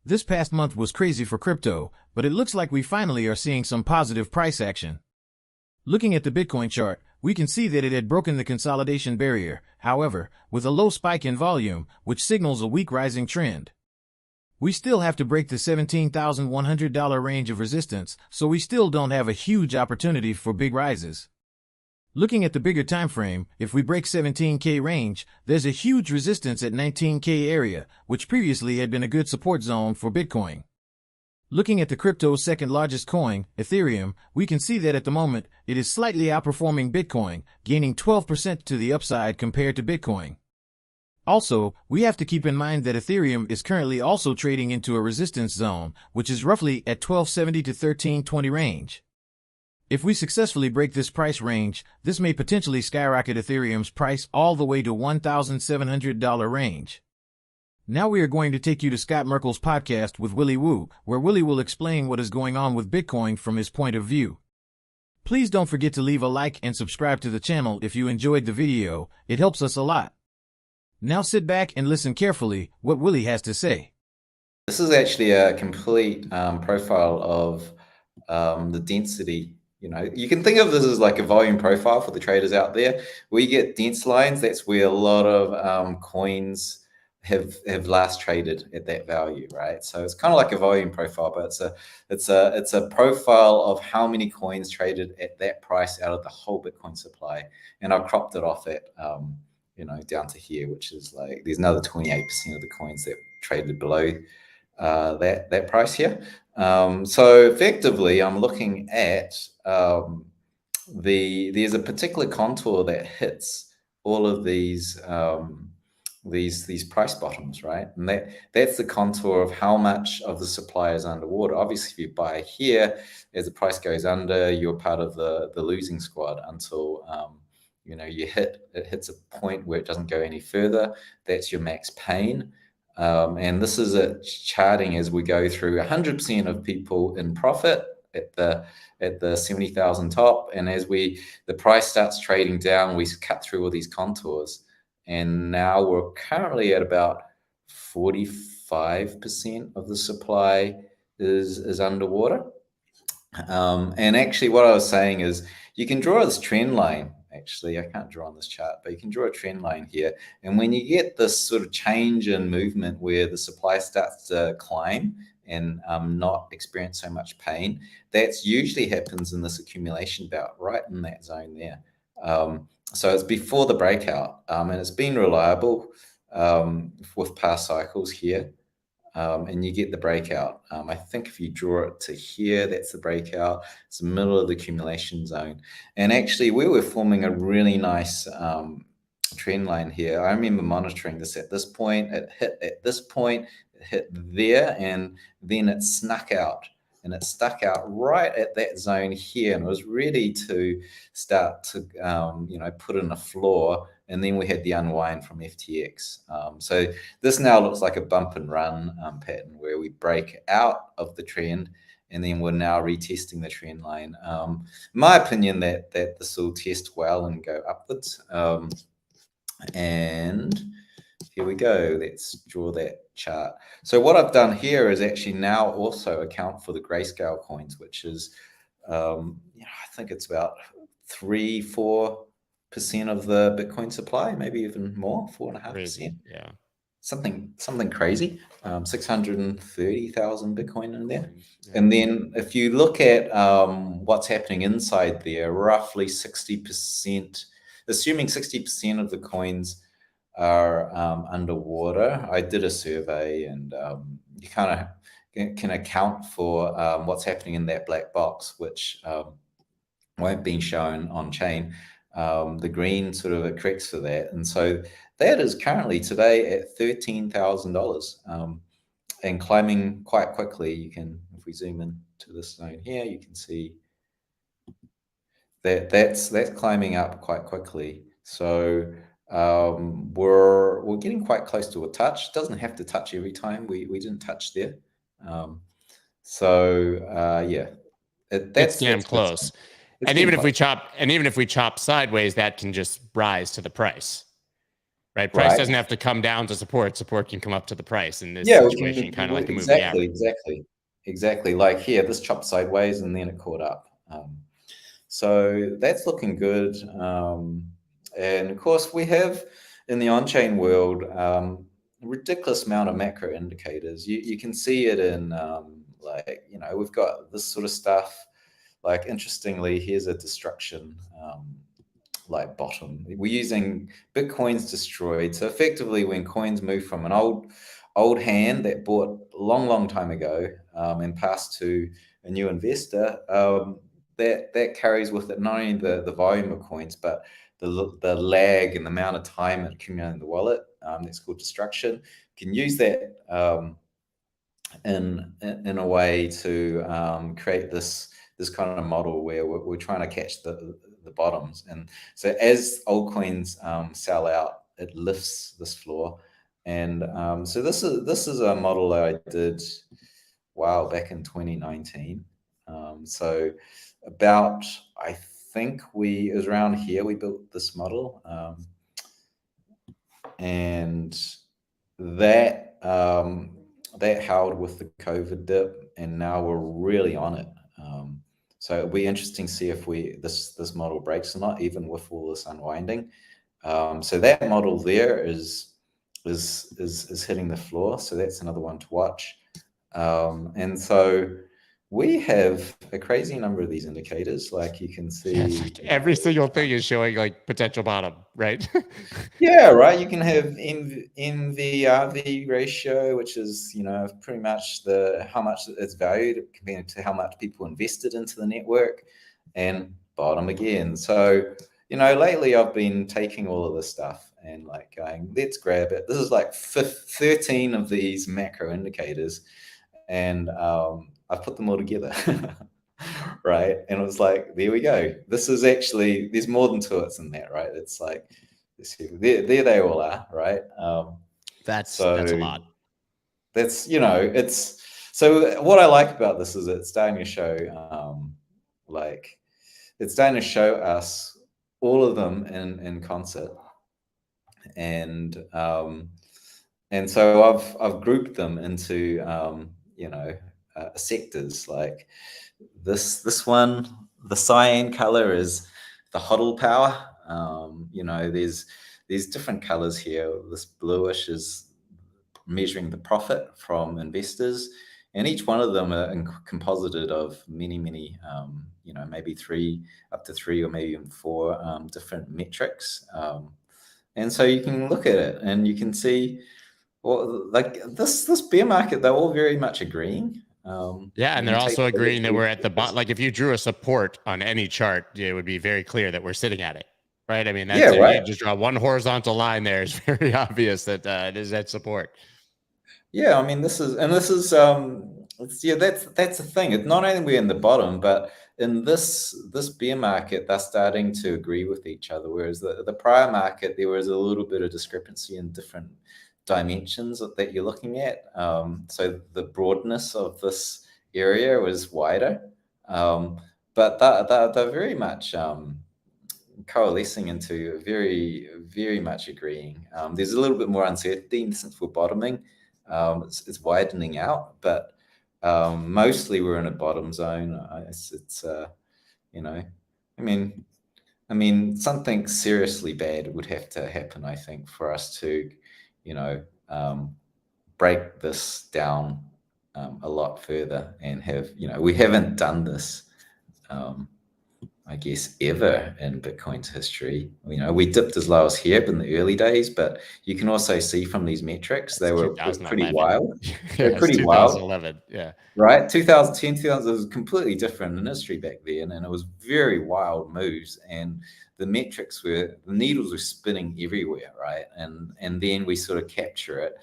This past month was crazy for crypto, but it looks like we finally are seeing some positive price action. Looking at the Bitcoin chart, we can see that it had broken the consolidation barrier, however, with a low spike in volume, which signals a weak rising trend. We still have to break the $17,100 range of resistance, so we still don't have a huge opportunity for big rises. Looking at the bigger time frame, if we break 17K range, there's a huge resistance at 19K area, which previously had been a good support zone for Bitcoin. Looking at the crypto's second largest coin, Ethereum, we can see that at the moment, it is slightly outperforming Bitcoin, gaining 12% to the upside compared to Bitcoin. Also, we have to keep in mind that Ethereum is currently also trading into a resistance zone, which is roughly at 1270 to 1320 range. If we successfully break this price range, this may potentially skyrocket Ethereum's price all the way to $1,700 range. Now we are going to take you to Scott Merkel's podcast with Willy Woo, where Willy will explain what is going on with Bitcoin from his point of view. Please don't forget to leave a like and subscribe to the channel if you enjoyed the video, it helps us a lot. Now sit back and listen carefully what Willy has to say. This is actually a complete profile of the density. You can think of this as like a volume profile for the traders out there. Where you get dense lines, that's where a lot of coins have last traded at that value, right? So it's kind of like a volume profile, but it's a profile of how many coins traded at that price out of the whole Bitcoin supply. And I've cropped it off at down to here, which is like there's another 28% of the coins that traded below that price here. So effectively, I'm looking at there's a particular contour that hits all of these price bottoms, right? And that's the contour of how much of the supply is underwater. Obviously, if you buy here, as the price goes under, you're part of the losing squad until it hits a point where it doesn't go any further. That's your max pain. And this is it charting as we go through 100% of people in profit at the 70,000 top. And as the price starts trading down, we cut through all these contours. And now we're currently at about 45% of the supply is underwater. And actually what I was saying is you can draw this trend line. Actually, I can't draw on this chart, but you can draw a trend line here. And when you get this sort of change in movement where the supply starts to climb and not experience so much pain, that's usually happens in this accumulation belt, right in that zone there. So it's before the breakout, and it's been reliable with past cycles here. And you get the breakout. I think if you draw it to here, that's the breakout. It's the middle of the accumulation zone. And actually, we were forming a really nice trend line here. I remember monitoring this at this point. It hit at this point, it hit there, and then it snuck out. And it stuck out right at that zone here, and it was ready to start to, put in a floor. And then we had the unwind from FTX. So this now looks like a bump and run pattern where we break out of the trend, and then we're now retesting the trend line. My opinion that this will test well and go upwards. And here we go. Let's draw that chart. So what I've done here is actually now also account for the grayscale coins, which is, I think it's about 3-4% of the Bitcoin supply, maybe even more, 4.5%. Yeah, something crazy. 630,000 Bitcoin in there. Yeah. And then if you look at what's happening inside there, roughly 60%, assuming 60% of the coins are underwater. I did a survey, and you kind of can account for what's happening in that black box, which won't be shown on chain. The green sort of corrects for that, and so that is currently today at $13,000 and climbing quite quickly. You can, if we zoom in to this zone here, you can see that that's climbing up quite quickly. So we're getting quite close to a touch. It doesn't have to touch every time. We didn't touch there. Yeah, that's damn close. And even if we chop sideways, that can just rise to the price. right? Price doesn't have to come down to support. Support can come up to the price in this Yeah, situation, kind of like the moving average. Exactly. Like here, this chopped sideways and then it caught up. So that's looking good. And of course, we have in the on-chain world a ridiculous amount of macro indicators. You can see it in like, you know, we've got this sort of stuff. Like, interestingly, here's a destruction like bottom. We're using Bitcoin's destroyed. So effectively, when coins move from an old hand that bought a long time ago and passed to a new investor, that carries with it not only the volume of coins, but the lag and the amount of time it accumulates in the wallet. That's called destruction. You can use that in a way to create this kind of model where we're trying to catch the bottoms. And so as old coins sell out, it lifts this floor. And so this is a model that I did back in 2019. So about, I think it was around here we built this model, and that held with the COVID dip, and now we're really on it. So it'll be interesting to see if this model breaks or not, even with all this unwinding. So that model there is hitting the floor. So that's another one to watch. And so we have a crazy number of these indicators. Like you can see, every single thing is showing like potential bottom, right? Yeah, right. You can have NVRV ratio, which is, you know, pretty much how much it's valued compared to how much people invested into the network, and bottom again. So, you know, lately I've been taking all of this stuff and like going, let's grab it. This is like 13 of these macro indicators, and I've put them all together. Right. And it was like, there we go. This is actually, there's more than two it's in that, right? It's like, there they all are, right? That's a lot. That's, you know, it's, so what I like about this is it's starting to show, it's starting to show us all of them in concert. And so I've grouped them into, you know, sectors. Like this one, the cyan color is the hodl power. You know, there's different colors here. This bluish is measuring the profit from investors, and each one of them are composited of many, you know, maybe up to three or maybe even four different metrics. And so you can look at it and you can see, well, like this bear market, they're all very much agreeing. Yeah, and they're also agreeing that we're at the bottom. Like if you drew a support on any chart, it would be very clear that we're sitting at it, right? I mean, that's right. You just draw one horizontal line there. It's very obvious that it is at support. Yeah, I mean, this is that's the thing. It's not only we're in the bottom, but in this bear market, they're starting to agree with each other. Whereas the prior market, there was a little bit of discrepancy in different dimensions that you're looking at. So the broadness of this area was wider, but they're very much coalescing into very much agreeing. There's a little bit more uncertainty since we're bottoming. It's widening out, but mostly we're in a bottom zone. It's you know, I mean, something seriously bad would have to happen, I think, for us to, you know, break this down a lot further and have, you know, we haven't done this, I guess, ever in Bitcoin's history. You know, we dipped as low as here in the early days, but you can also see from these metrics, they were pretty wild. They're pretty 2011, wild. yeah. Right? 2010, 2000, it was completely different industry back then, and it was very wild moves, and the needles were spinning everywhere, right? And then we sort of capture it.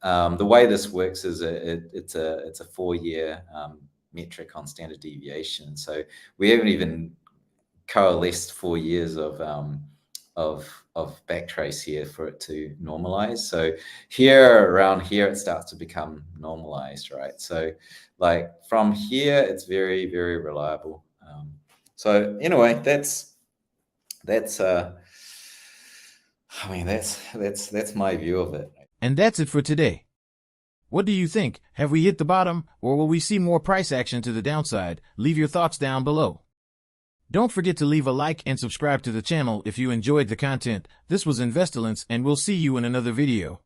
The way this works is it's a 4-year metric on standard deviation. So we haven't even coalesced 4 years of backtrace here for it to normalize. So around here, it starts to become normalized, right? So like from here, it's very reliable. So anyway, that's I mean, that's my view of it. And that's it for today. What do you think? Have we hit the bottom, or will we see more price action to the downside? Leave your thoughts down below. Don't forget to leave a like and subscribe to the channel if you enjoyed the content. This was Investalence, and we'll see you in another video.